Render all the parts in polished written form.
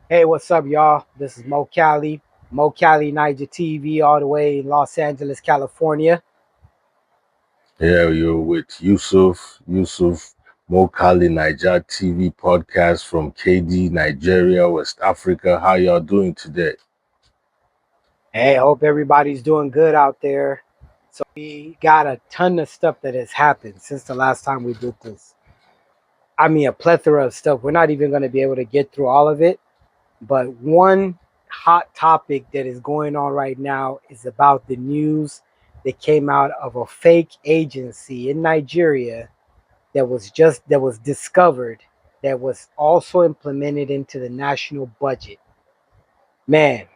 Hey, what's up, y'all? This is Cali 9ja TV, all the way in Los Angeles, California. Yeah, you're with Yusuf Cali 9ja TV podcast from KD, Nigeria, West Africa. How y'all doing today? Hey, hope everybody's doing good out there. So we got a ton of stuff that has happened since the last time we did this. I mean, a plethora of stuff. We're not even going to be able to get through all of it, but one hot topic that is going on right now is about the news that came out of a fake agency in Nigeria that was discovered, that was also implemented into the national budget. Man,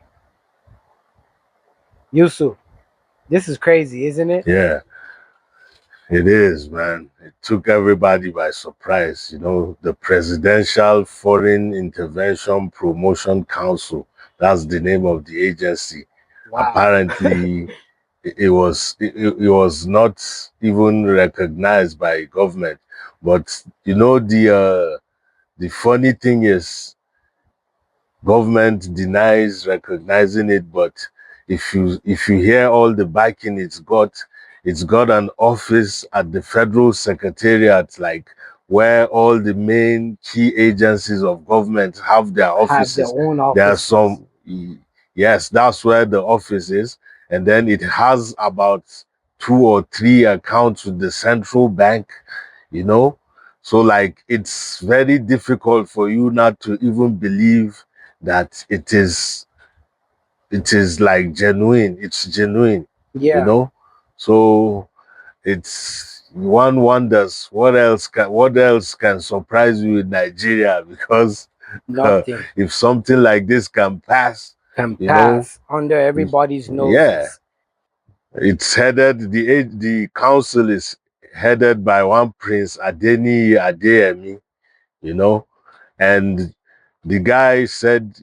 Yusuf, this is crazy, isn't it? Yeah, it is, man. It took everybody by surprise. The Presidential Foreign Intervention Promotion Council, that's the name of the agency. Wow. Apparently, it was not even recognized by government. But the funny thing is, government denies recognizing it, but if you hear all the backing it's got an office at the federal secretariat, like where all the main key agencies of government have their Have their offices. own There are offices. some, yes, that's where the office is. And then it has about 2 or 3 accounts with the central bank, you know so, like, it's very difficult for you not to even believe that it is like genuine. It's genuine, you Yeah, know so it's one wonders what else can surprise you in Nigeria, because nothing if something like this can pass, can you know pass under everybody's yeah, noses. it's headed the council is headed by one Prince Adeniyi Adeyemi, you know and the guy said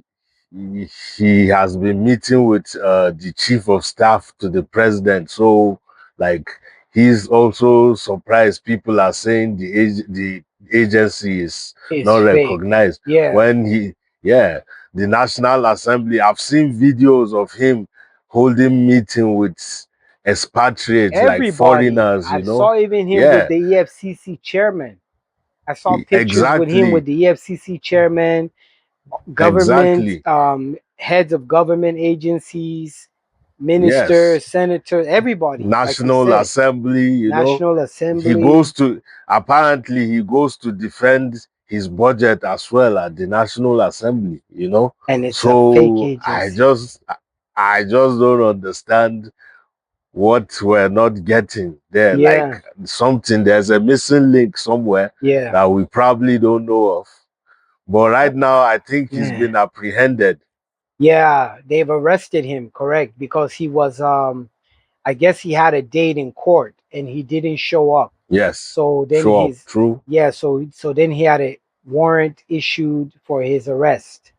he has been meeting with the chief of staff to the president. So, like, he's also surprised people are saying the agency is It's not fake. recognized. Yeah, When yeah, the National Assembly, I've seen videos of him holding meeting with expatriates, like everybody. foreigners, I saw even him with yeah, the EFCC chairman. I saw pictures with him with exactly, the EFCC chairman, government, exactly. heads of government agencies, Yes, ministers, senators, everybody, like you National said, Assembly, National he Assembly, goes to apparently he goes to defend his budget as well at the National Assembly. and it's a fake So I agency. just I just don't understand what we're not getting there. Like, Yeah, there's a missing link somewhere yeah, that we probably don't know of. But right now, I think he's man. been apprehended. Yeah, they've arrested him, correct, because he was I guess he had a date in court and he didn't show up. Yes, So then show up, his true, yeah, so then he had a warrant issued for his arrest.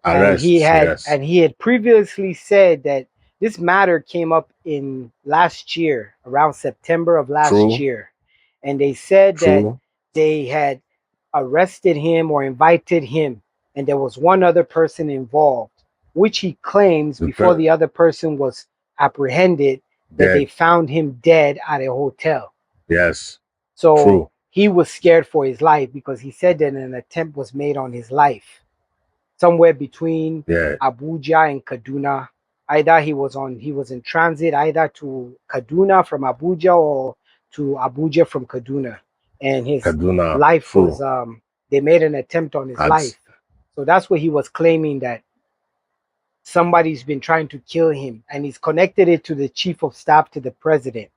arrests, yes, And he had previously said that this matter came up in last year, around September of last true, year, and they said that true. they had arrested him or invited him, and there was one other person involved, which he claims The before pre- the other person was apprehended, that they dead. found him dead at a hotel. Yes, So true. he was scared for his life because he said that an attempt was made on his life somewhere between Yeah, Abuja and Kaduna. Either he was in transit either to Kaduna from Abuja or to Abuja from Kaduna, and his Kaduna, life was true. they made an attempt on his That's life. So that's what he was claiming, that somebody's been trying to kill him, and he's connected it to the chief of staff to the president,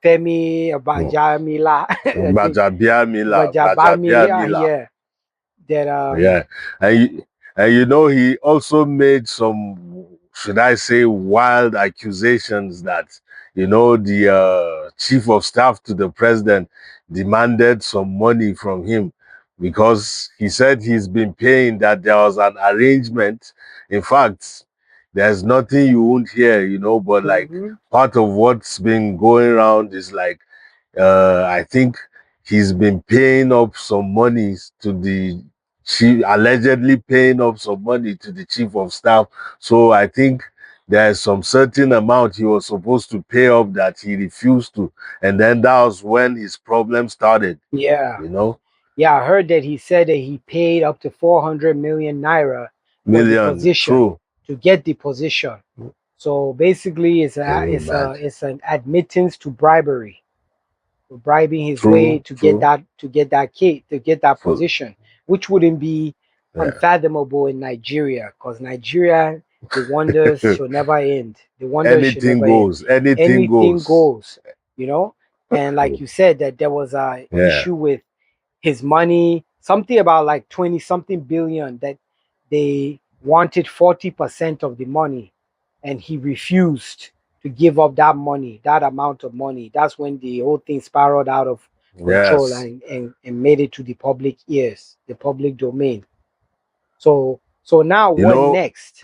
Femi mm. Abajamila, I think Bajabamila, Gbajabiamila. yeah. That Yeah, and he also made some, should I say, wild accusations that the chief of staff to the president demanded some money from him, because he said he's been paying, that there was an arrangement. In fact, there's nothing you won't hear, but, like, mhm. part of what's been going around is, like, I think he's been paying up some monies to the she allegedly paying up some money to the chief of staff. So I think there's some certain amount he was supposed to pay up that he refused to. And then that was when his problem started, Yeah. you know, Yeah, I heard that he said that he paid up to 400 million naira for the million, position, true. to get the position. So basically, Can you imagine? it's an admittance to bribery, bribing his way True, to true. to get that For, position, which wouldn't be yeah. unfathomable in Nigeria, because Nigeria, the wonders should never end. The wonders should Anything never end. goes, anything Anything goes. goes, you know. And like you said, that there was a Yeah. issue with his money, something about like 20 something billion, that they wanted 40% of the money, and he refused to give up that money, that amount of money. That's when the whole thing spiraled out of control, Yes. and made it to the public ears, the public domain. So now You what know, next?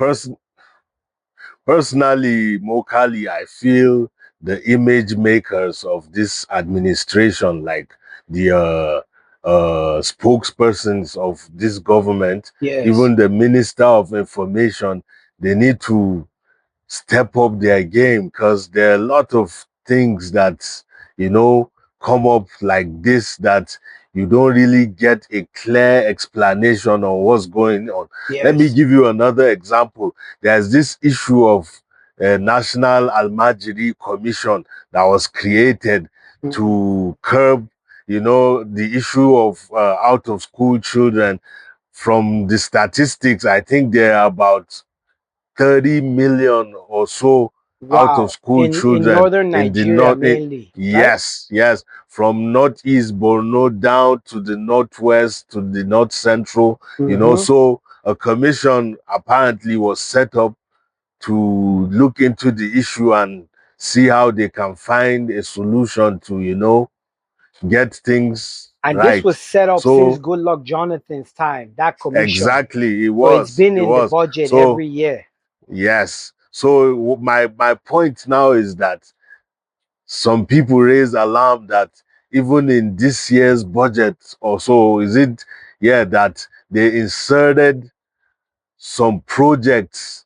personally, Mokali, I feel the image makers of this administration, like the spokespersons of this government, Yes. even the Minister of Information, they need to step up their game, because there are a lot of things that, you know, come up like this that you don't really get a clear explanation on what's going on. Let me Yes. give you another example. There's this issue of a National Almajiri Commission that was created Mhm. to curb, you know, the issue of out of school children. From the statistics, I think there are about 30 million or so out of Wow. school In children northern in the Nigeria north. mainly, right? Yes, yes, from northeast Borno down to the northwest to the north central, you know. Mm-hmm. So a commission apparently was set up to look into the issue and see how they can find a solution to, you know, get things And this was right. set up since So Goodluck Jonathan's time, that commission. exactly, So it's been it in the was. budget So every year. yes. So my point now is that some people raise alarm that even in this year's budget or so, is it, yeah, that they inserted some projects.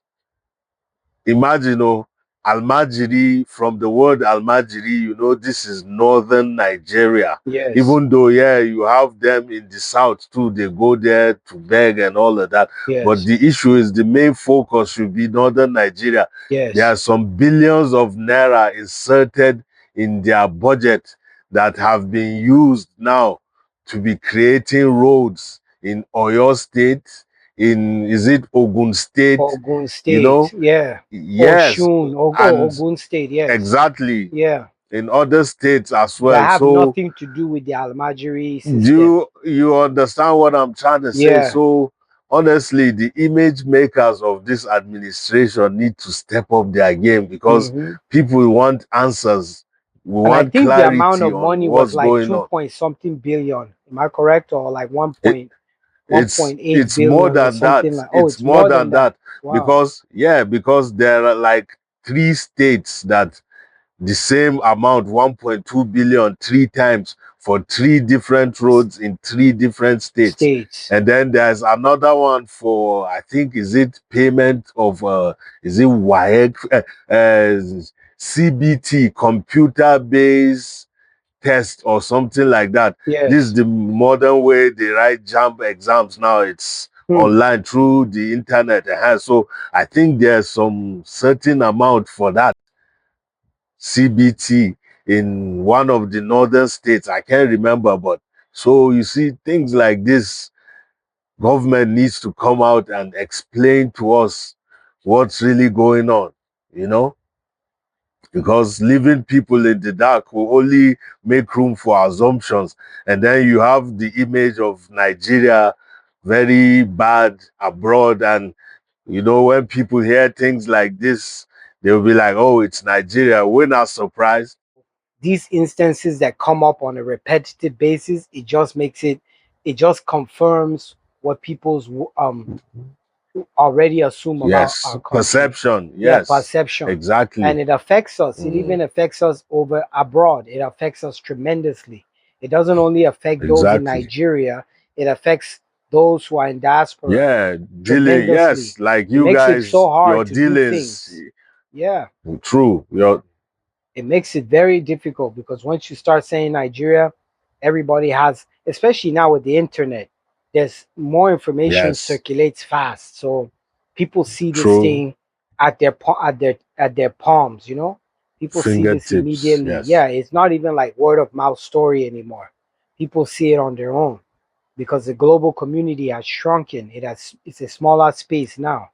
Imagine, oh, Almajiri, from the word Almajiri, you know, this is northern Nigeria. Yes. Even though, yeah, you have them in the south too, they go there to beg and all of that. But Yes. the issue is the main focus should be northern Nigeria. There Yes. are some billions of naira inserted in their budget that have been used now to be creating roads in Oyo State, in, is it Ogun State, Ogun you State. know, Yeah. yes, Oshun. and Ogun State. Yes. exactly Yeah. in other states as That well. have So nothing to do with the Almajiri system. you understand what I'm trying to say? Yeah. So honestly, the image makers of this administration need to step up their game, because Hmm. people want answers. We And I want think the amount clarity of on money was what's like going two on. point something billion. Am I correct? Or like It, one point eight it's more billion or than something that. like, oh, It's it's more more than than that. that, Wow. because yeah, because there are like three states that the same amount, 1.2 billion, three times for three different roads in three different states. States. And then there's another one for, I think, is it payment of is it WAEC, CBT, computer based test or something like that. This is Yes. the modern way they write jump exams now. It's Hmm. online through the internet. So I think there's some certain amount for that CBT in one of the northern states. I can't remember, but so you see, things like this, government needs to come out and explain to us what's really going on, you know, because leaving people in the dark will only make room for assumptions. And then you have the image of Nigeria very bad abroad. And, you know, when people hear things like this, they'll be like, oh, it's Nigeria. We're not surprised. These instances that come up on a repetitive basis, it just makes it, it just confirms what people's already assume about Yes, our country. perception. Yeah, Yes, perception. And exactly. it affects us. It Mm, even affects us over abroad. It affects us tremendously. It doesn't only affect those in exactly. Nigeria, it affects those who are in diaspora Yeah, dealing. tremendously. Yes, like It you makes it so guys, hard your to do dealings. things. Yeah, True. Your it makes it very difficult because once you start saying Nigeria, everybody has, especially now with the internet, there's more information yes. circulates fast. So people see this True. thing at their palms, People see this Fingertips. immediately. Yes. Yeah, it's not even like word of mouth story anymore. People see it on their own because the global community has shrunken. It's a smaller space now.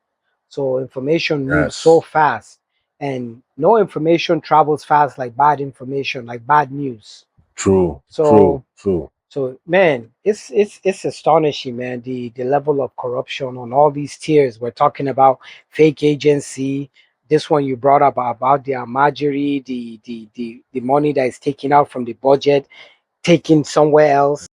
So information moves so Yes. fast, and no information travels fast like bad information, like bad news. True. True. So True. so man, it's astonishing, man, the level of corruption on all these tiers. We're talking about fake agency. This one you brought up about the Almajiri, the money that is taken out from the budget, taken somewhere else,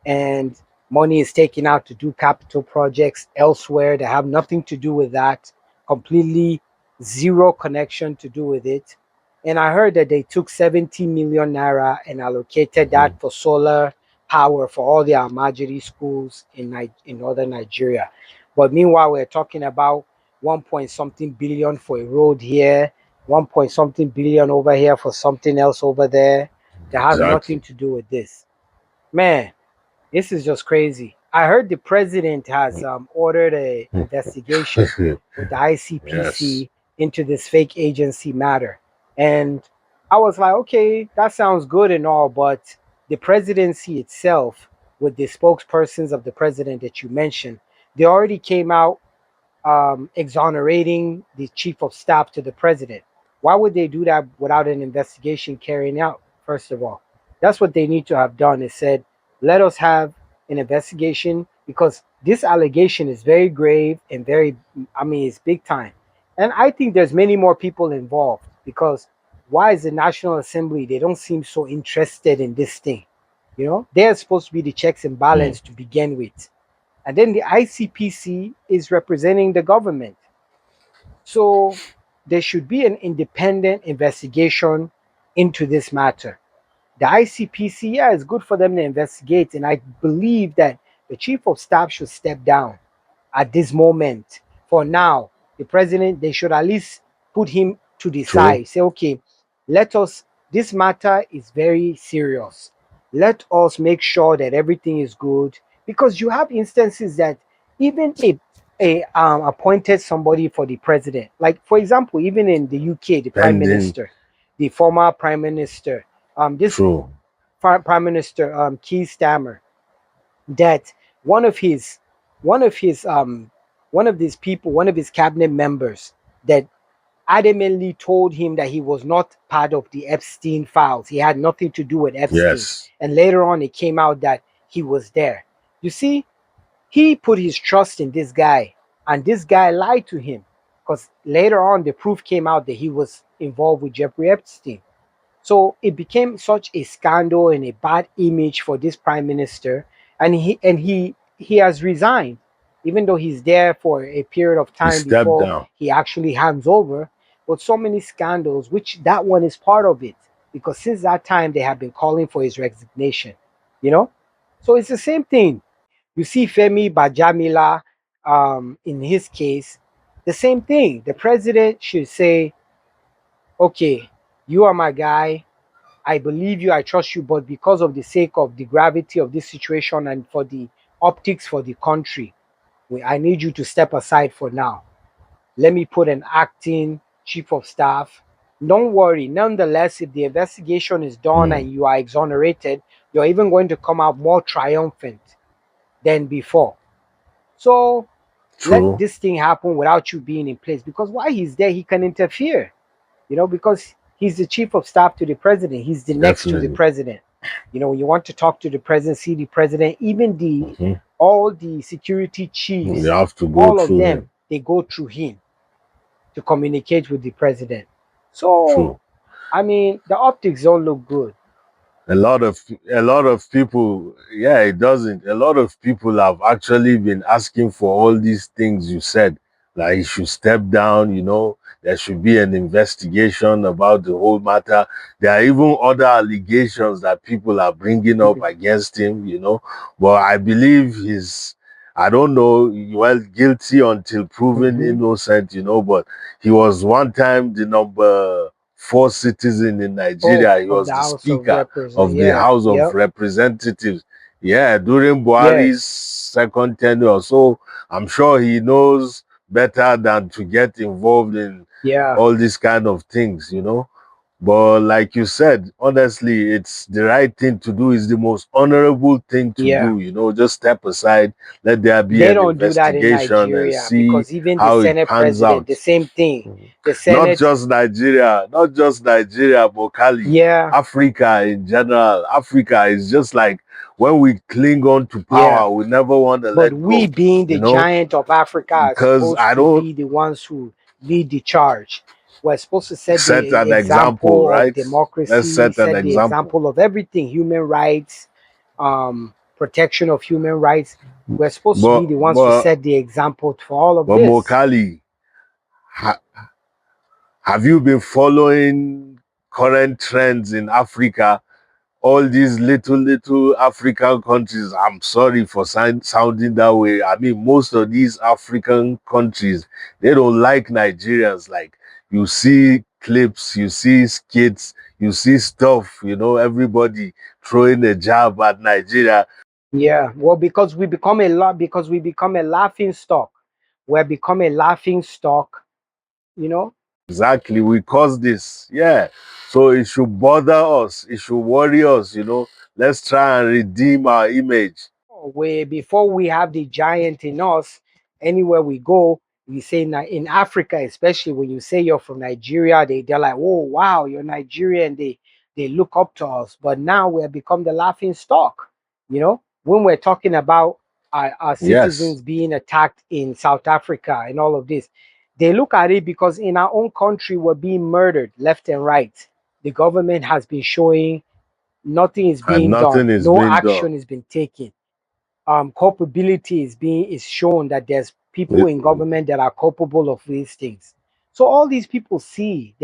and money is taken out to do capital projects elsewhere that have nothing to do with that, completely zero connection to do with it. And I heard that they took 70 million naira and allocated that for solar power for all the Almajiri schools in northern Nigeria. But meanwhile, we're talking about 1 point something billion for a road here, 1 point something billion over here for something else over there that has nothing Exactly. to do with this. Man, this is just crazy. I heard the president has ordered a investigation with the Yes. ICPC into this fake agency matter, and I was like, okay, that sounds good and all, but the presidency itself, with the spokespersons of the president that you mentioned, they already came out exonerating the chief of staff to the president. Why would they do that without an investigation carrying out? First of all, that's what they need to have done. Is said, let us have an investigation because this allegation is very grave and very, I mean, it's big time. And I think there's many more people involved because why is the National Assembly? They don't seem so interested in this thing. They're supposed to be the checks and Mm. balance to begin with, and then the ICPC is representing the government. So there should be an independent investigation into this matter. The ICPC, yeah, it's good for them to investigate, and I believe that the chief of staff should step down at this moment. For now, the president, they should at least put him to the True. side. Say, okay, let us, this matter is very serious. Let us make sure that everything is good because you have instances that even a appointed somebody for the president, like for example, even in the UK, the prime Pending. minister, the former prime minister, this True. prime minister, Keir Stammer, that one of his one of his one of these people, one of his cabinet members, that adamantly told him that he was not part of the Epstein files. He had nothing to do with Epstein. Yes. And later on it came out that he was there. You see, he put his trust in this guy, and this guy lied to him because later on the proof came out that he was involved with Jeffrey Epstein. So it became such a scandal and a bad image for this prime minister, and he has resigned, even though he's there for a period of He time stepped before down. he actually hands over. But so many scandals, which that one is part of it, because since that time they have been calling for his resignation. You know, so it's the same thing. You see Femi Bajamila, in his case, the same thing. The president should say, okay, you are my guy, I believe you, I trust you, but because of the sake of the gravity of this situation and for the optics for the country, I need you to step aside for now. Let me put an acting chief of staff. Don't worry. Nonetheless, if the investigation is done Mm. and you are exonerated, you're even going to come out more triumphant than before. So let True. this thing happen without you being in place because while he's there, he can interfere, because he's the chief of staff to the president. He's the next to the Definitely. president. When you want to talk to the president, see the president, even Hmm. all the security You chiefs, have to go all of through them, him. they go through him to communicate with the president. So, True. I mean, the optics don't look good. a lot of a lot of people, yeah, it doesn't. A lot of people have actually been asking for all these things you said, like he should step down, there should be an investigation about the whole matter. There are even other allegations that people are bringing up against him, but I believe I don't know, well, guilty until proven Mm-hmm. innocent, but he was one time the number 4 citizen in Oh, Nigeria. He of was the the House of speaker Representatives. of the Yeah. House of Yep. Representatives. Yeah, during Buhari's Yes. second tenure. So I'm sure he knows better than to get involved in Yeah. all these kind of things. But like you said, honestly, it's the right thing to do. Is the most honorable thing to Yeah. do. Just step aside, let there be They an don't do that in investigation and Nigeria see because even the how it Senate pans president, the out. same thing. The Not Senate, just Nigeria, but Cali, yeah, Africa in general. Africa is just like when we cling on to yeah. power, we never want to But let we, go, being you the know, giant of Africa, are because I supposed to don't be the ones who lead the charge. We're supposed to set set the an example, example of right? Let's democracy, set an set the example. example of everything, human rights, protection of human rights. We're supposed to be But the ones to but set the example for all of but this. Mokali, ha, have you been following current trends in Africa? All these little African countries. I'm sorry for sounding that way. I mean, most of these African countries, they don't like Nigerians. Like, you see clips, you see skits, you see stuff. Everybody throwing a jab at Nigeria. Yeah, well, because we become a lot, because we become a laughing stock. We're become a laughing stock, you know. Exactly, we caused this. Yeah. So it should bother us. It should worry us. Let's try and redeem our image. Way before we have the giant in us, anywhere we go, we say in Africa, especially when you say you're from Nigeria, they're like, oh wow, you're Nigerian. They look up to us. But now we have become the laughing stock. When we're talking about our Yes. citizens being attacked in South Africa and all of this, they look at it because in our own country we're being murdered left and right. The government has been showing nothing is And being nothing done, is no being done. action has been taken. Culpability is shown that there's people It- in government that are culpable of these things. So all these people see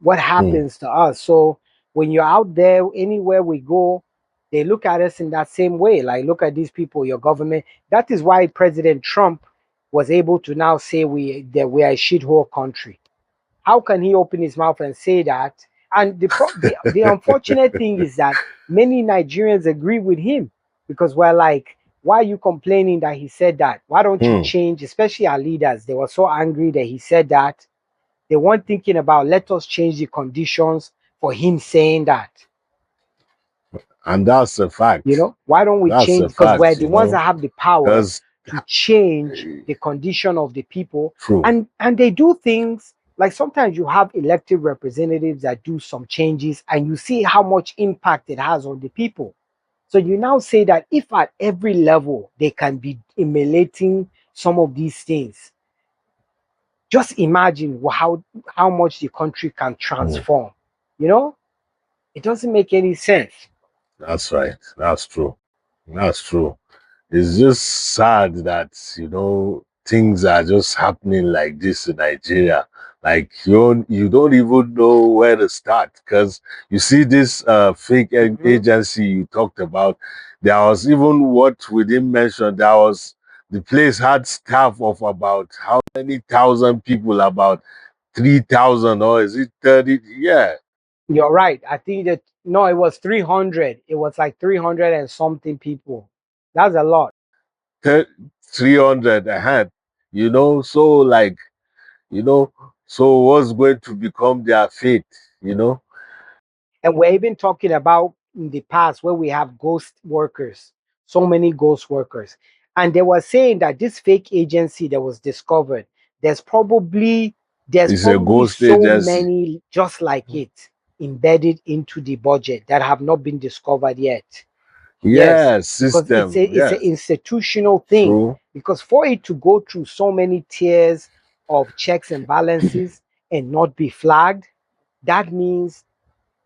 what hmm. happens to us. So when you're out there, anywhere we go, they look at us in that same way. Like, look at these people, your government. That is why President Trump was able to now say that we are a shithole country. How can he open his mouth and say that? And the unfortunate thing is that many Nigerians agree with him because we're like, why are you complaining that he said that? Why don't you Hmm. change? Especially our leaders, they were so angry that he said that. They weren't thinking about let us change the conditions for him saying that. And that's a fact. Why don't we That's a change? Because we're fact, the ones that have the power because to change the condition of the people. true. And they do things like sometimes you have elected representatives that do some changes and you see how much impact it has on the people. So you now say that if at every level they can be emulating some of these things, just imagine how much the country can Hmm. transform. You know, it doesn't make any sense. That's right. That's true. That's true. It's just sad that things are just happening like this in Nigeria. Like you don't even know where to start, because you see this fake Mhm. agency you talked about. There was even what we didn't mention. The place had staff of about how many thousand people? About 3,000, or is it 30? Yeah, You're right. I think that no, it was 300. It was like 300 and something people. That's a lot. 300 a hand. So like you know so what's going to become their fate? And we're even talking about in the past where we have ghost workers, so many ghost workers. And they were saying that this fake agency that was discovered, there's probably there's It's a probably ghost so agency. many just like it embedded into the budget that have not been discovered yet. Yes, Yes, because system. it's an Yes, institutional thing. true. Because for it to go through so many tiers of checks and balances and not be flagged, that means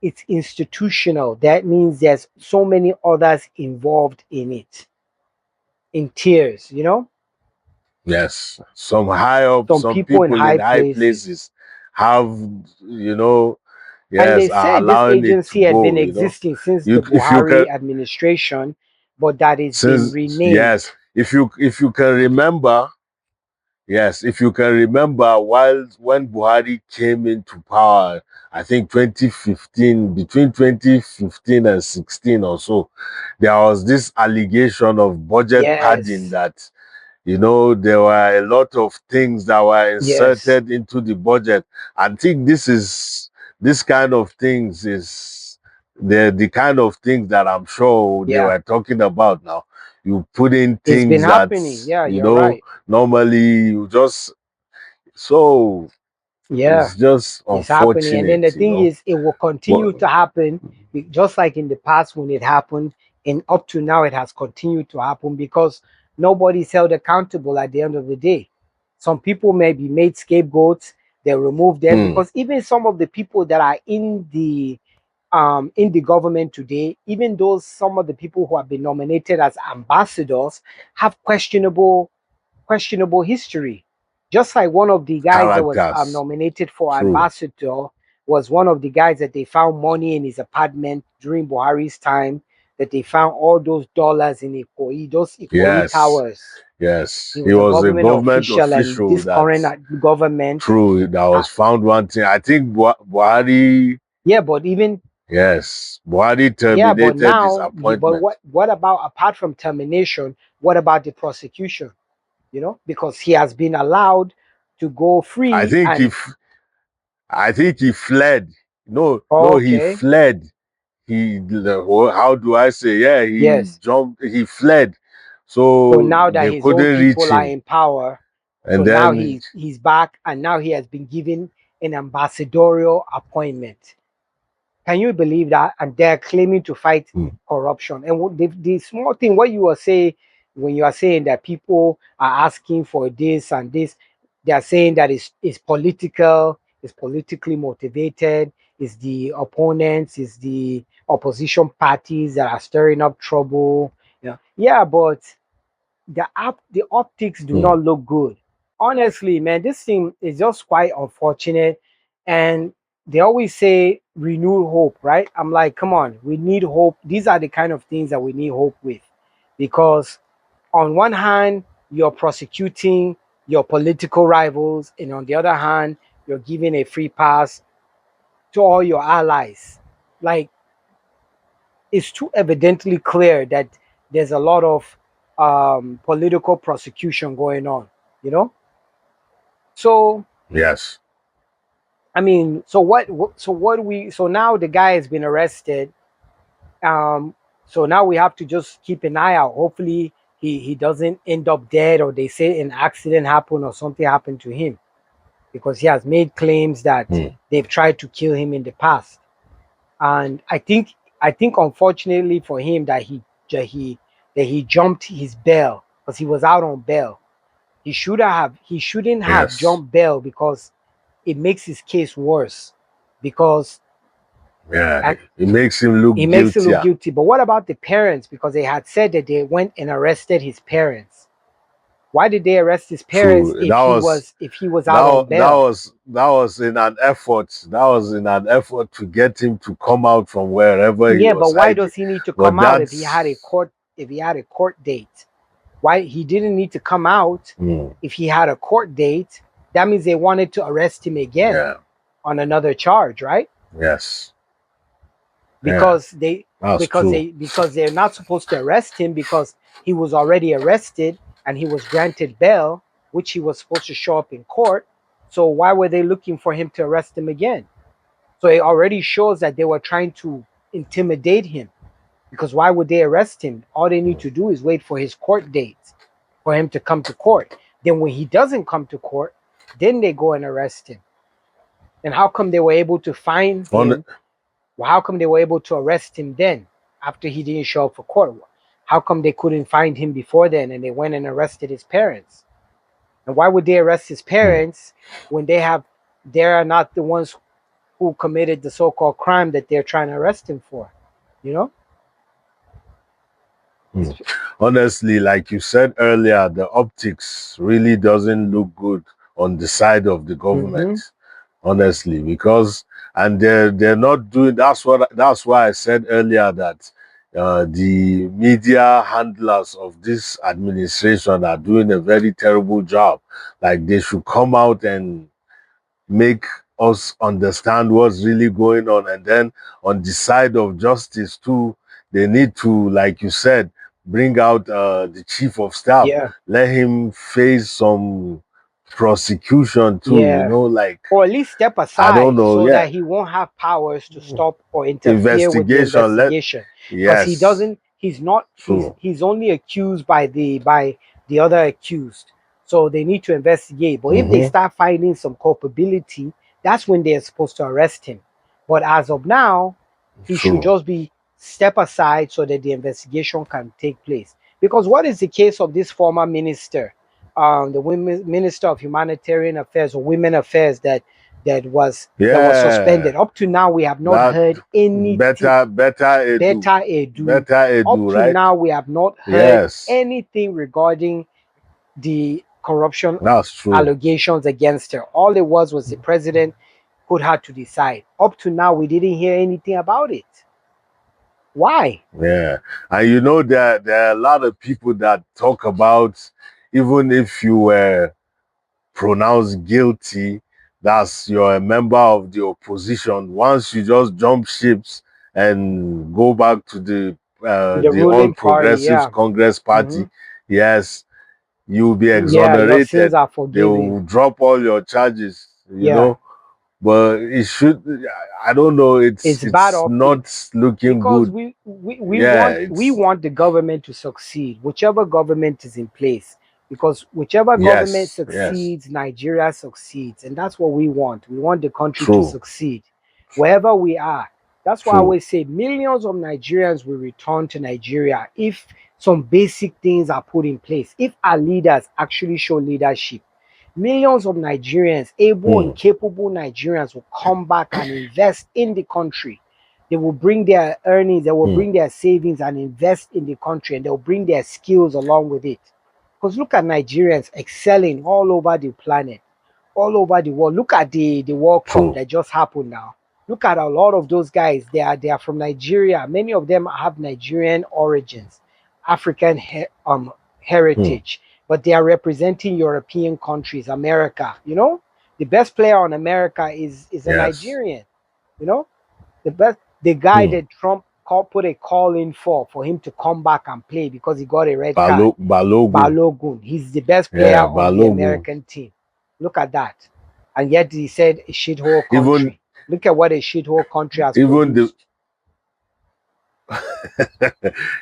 it's institutional. That means there's so many others involved in it, in tiers. Yes, some high up, Some some people in people in high high places. places have, you know And they yes, are said this allowing it to agency had been go. existing since the If you can, Buhari administration, but that it's been since yes, renamed. if you can remember, yes, if you can remember, when Buhari came into power, I think 2015, between 2015 and 16 or so, there was this allegation of budget padding Yes. that, you know, there were a lot of things that were Yes. inserted into the budget. I think this kind of things is the kind of things that I'm sure they Yeah. were talking about now. You put in It's been things that, happening. Yeah, you you're know, right. normally you just, so Yeah. it's just It's happening. And then the unfortunate, you thing know. is, it will But continue to happen just like in the past when it happened. And up to now, it has continued to happen because nobody's held accountable at the end of the day. Some people may be made scapegoats, they remove them mm, because even some of the people that are in the government today, even those some of the people who have been nominated as ambassadors have questionable history. Just like one of the guys that was characters, nominated for true. ambassador was one of the guys that they found money in his apartment during Buhari's time, that they found all those dollars in Ikoyi, those Ikoyi Yes, towers. yes. He He was a was a government government official, and official this that, current government, true, that uh, was found wanting. I think Buhari, yeah, but even yes, Buhari yeah, but terminated his now, but appointment. what about apart from termination? What about the prosecution? You know, because he has been allowed to go I free, think and if I think he fled. No, no, he okay, fled. How do I say? Yeah, he yes. jumped. He fled, So so now that they his own couldn't reach people are him. in power, so And now then, he's back, and now he has been given an ambassadorial appointment. Can you believe that? And they're claiming to fight hmm, corruption. And the small thing, what you were saying when you are saying that people are asking for this and this, they are saying that it's political, it's politically motivated, it's the opponents, it's the opposition parties that are stirring up trouble. Yeah, but the optics do hmm, not look good. Honestly, man, this thing is just quite unfortunate. And they always say renewed hope, right? I'm like, come on, we need hope. These are the kind of things that we need hope with. Because on one hand, you're prosecuting your political rivals, and on the other hand, you're giving a free pass to all your allies. Like, it's too evidently clear that there's a lot of political prosecution going on, you know? So, yes, I mean, so now the guy has been arrested. Um, so now we have to just keep an eye out. Hopefully, he doesn't end up dead, or they say an accident happened or something happened to him, because he has made claims that hmm, they've tried to kill him in the past. And I think unfortunately for him that he that he jumped his bail because he was out on bail. He shouldn't have yes, jumped bail because it makes his case worse, because yeah. and It makes him it look makes him look guiltier. guilty. But what about the parents? Because they had said that they went and arrested his parents. Why did they arrest his parents True. That was if he was out on that that bail? was that was in an effort. That was in an effort to get him to come out from wherever he Yeah, was but why hiding. does he need to But come out that's, if he had a court date? Why he didn't need to come out hmm, if he had a court date? That means they wanted to arrest him again yeah, on another charge, right? yes, yeah, Because they that's true. because they're not supposed to arrest him because he was already arrested and he was granted bail, which he was supposed to show up in court. So why were they looking for him to arrest him again? So it already shows that they were trying to intimidate him, because why would they arrest him? All they need to do is wait for his court date for him to come to court. Then when he doesn't come to court, then they go and arrest him. And how come they were able to find On him? Well, how come they were able to arrest him then after he didn't show up for court? How come they couldn't find him before then and they went and arrested his parents? And why would they arrest his hmm, parents when they are not the ones who committed the so-called crime that they're trying to arrest him for? You know? hmm. Honestly, like you said earlier, the optics really doesn't look good on the side of the Mm-hmm. government. Honestly, because and they're not doing. That's why I said earlier that the media handlers of this administration are doing a very terrible job. Like, they should come out and make us understand what's really going on. And then on the side of justice too, they need to, like you said, bring out the chief of staff, Yeah. let him face some prosecution too, Yeah. like, Or at least step I don't aside know, so yeah, that he won't have powers to stop or interfere with the investigation, investigation, because he yes, doesn't he's not true. he's only accused by the other accused, so they need to investigate. But if they Mm-hmm. start finding some culpability, that's when they're supposed to arrest him. But as of now, he should True. just be step aside so that the investigation can take place. Because what is the case of this former minister, the women minister of humanitarian affairs or women affairs, that was Yeah, suspended? Up to now, we have not that heard anything. better edu, Better Edu. better Up edu, to right? now, we have not heard Yes, anything regarding the corruption that's true. allegations against her. All it was the president could have to decide. Up to now, we didn't hear anything about it. Why? Yeah, and there are a lot of people that talk about, even if you were pronounced guilty, that's you're a member of the opposition. Once you just jump ships and go back to The the All ruling party, Progressives yeah. Congress Hmm. Party, yes, you'll be Yeah, your sins exonerated. are They forgiven. will drop all your charges, Yeah, But it should, I don't know, it's bad it's not optics, looking because good. we Yeah, want it's the government to succeed, whichever government is in place, because whichever government yes, succeeds, Nigeria succeeds, and that's what we want. We want the country to true, succeed wherever we are. That's why I true. always say millions of Nigerians will return to Nigeria if some basic things are put in place, if our leaders actually show leadership. Millions of Nigerians, able and Hmm, capable Nigerians, will come back and invest in the country. They will bring their earnings, they will hmm, bring their savings and invest in the country, and they'll bring their skills along with it. Because look at Nigerians excelling all over the planet, all over the world. Look at the World Cup true. that just happened now. Look at a lot of those guys. They are from Nigeria. Many of them have Nigerian origins, African Hmm, heritage, but they are representing European countries, America. The best player on America is a yes. Nigerian. You know, the guy Hmm. that Trump put a call in for him to come back and play because he got a red card. Balogun. Balogun. He's the best player Yeah, on the Balogun. American team. Look at that. And yet he said a shithole Even country. Look at what a shithole country has even the produced.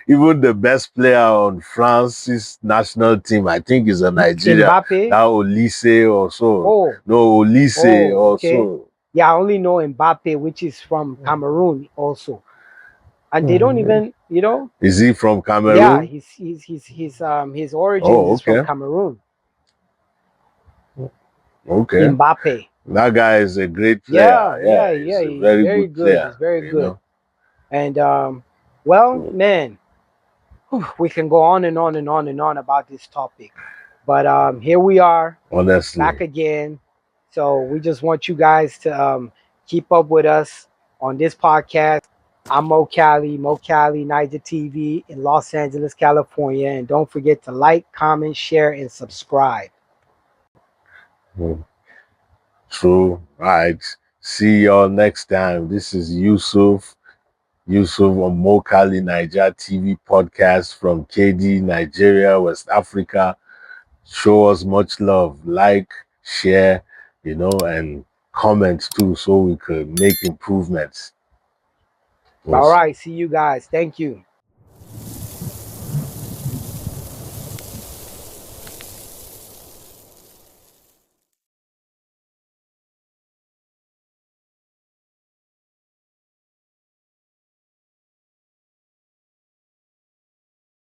even the best player on France's national team, I think, is a Nigeria. Mbappe. That Olise or so. Oh, No, Olise oh, or okay. so. Yeah, I only know Mbappe, which is from Cameroon also. And they don't Hmm. even, Is he from yeah, Cameroon? his origins Oh, is from okay. Cameroon. Okay. Mbappe. That guy is a great player. Yeah, Yeah, yeah, yeah. he's a He's very very good good. player, He's very you good. know. And well, man, we can go on and on and on and on about this topic. But here we are Honestly. back again. So we just want you guys to keep up with us on this podcast. I'm Mo Cali 9ja TV in Los Angeles, California. And don't forget to like, comment, share, and subscribe. Hmm. True. All right. See y'all next time. This is Yusuf on Cali 9ja TV podcast from KD, Nigeria, West Africa. Show us much love. Like, share, and comment too so we could make improvements. All Was right. See you guys. Thank you.